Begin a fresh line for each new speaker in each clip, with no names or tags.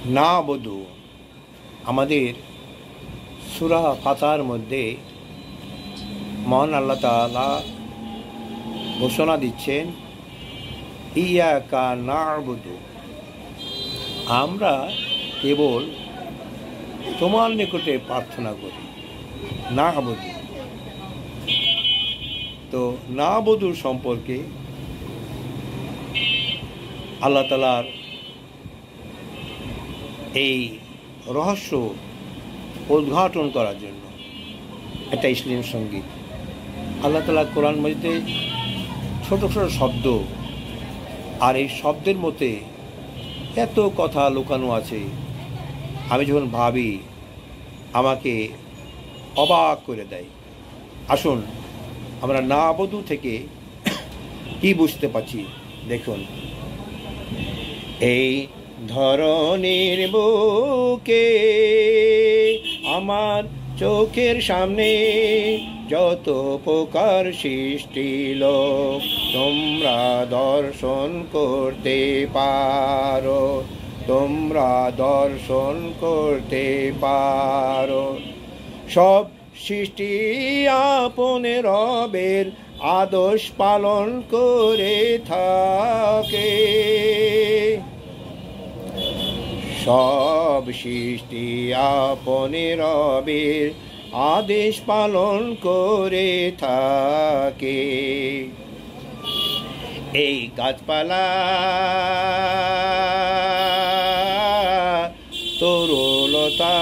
না বধূ আমাদের সূরা ফাতিহার মধ্যে মহান আল্লাহ তাআলা ঘোষণা দিচ্ছেন, ইয়াকা না'বুদু, আমরা কেবল তোমার নিকটে প্রার্থনা করি। না'বুদু, তো না'বুদু সম্পর্কে আল্লাহ তাআলার এই রহস্য উদ্ঘাটন করার জন্য একটা ইসলামী সঙ্গীত আল্লাহ তাআলা কোরআন মাজিদে ছোট ছোট শব্দ, আর এই শব্দের মধ্যে এত কথা লুকানো আছে, আমি যখন ভাবি আমাকে অবাক করে দেয়। আসুন আমরা না'বুদু থেকে কি বুঝতে পারছি দেখুন। এই ধরনের বুকে আমার চোখের সামনে যত প্রকার সৃষ্টি লোক তোমরা দর্শন করতে পারো, তোমরা দর্শন করতে পারো। সব সৃষ্টি আপন রবের আদেশ পালন করে থাকে, সব সৃষ্টি আপন রবের আদেশ পালন করে থাকে। এই গাছপালা তরুলতা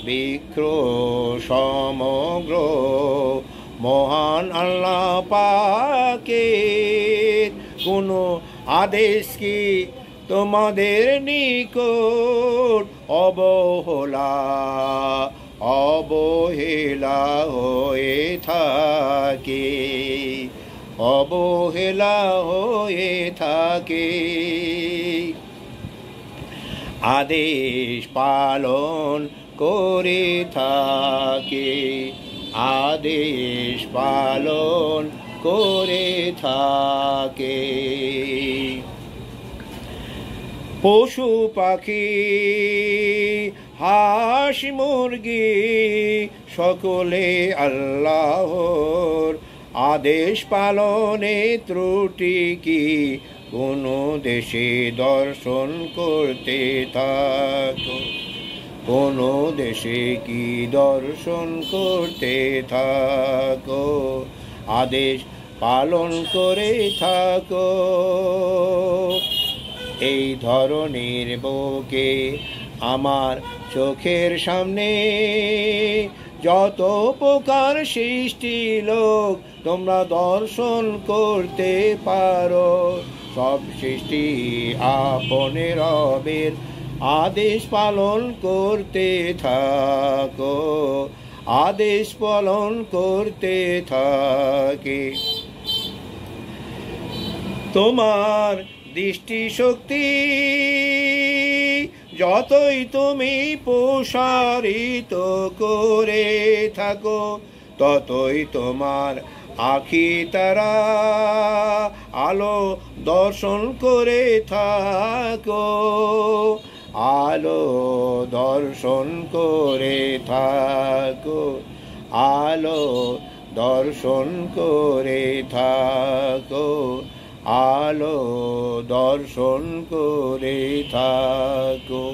বৃক্ষ সমগ্র মহান আল্লাহ পাকের কোনো আদেশ কি তোমাদের নিকট অবহেলা হয়ে থাকে, অবহেলা হয়ে থাকে। আদেশ পালন করে থাকে, আদেশ পালন করে থাকে। পশু পাখি হাঁস মুরগি সকলে আল্লাহর আদেশ পালনে ত্রুটি কি কোনো দেশে দর্শন করতে থাকো, কোনো দেশে কি দর্শন করতে থাকো, আদেশ পালন করে থাকো। এই ধরনের বুকে আমার চোখের সামনে যত প্রকার সৃষ্টি লোক তোমরা দর্শন করতে পারো, সব সৃষ্টি আপন রবের আদেশ পালন করতে থাকো, আদেশ পালন করতে থাকে। তোমার দৃষ্টিশক্তি যতই তুমি প্রসারিত করে থাকো, ততই তোমার আখি তারা আলো দর্শন করে থাকো, আলো দর্শন করে থাকো, আলো দর্শন করে থাকো, আলো দর্শন করে থাকো।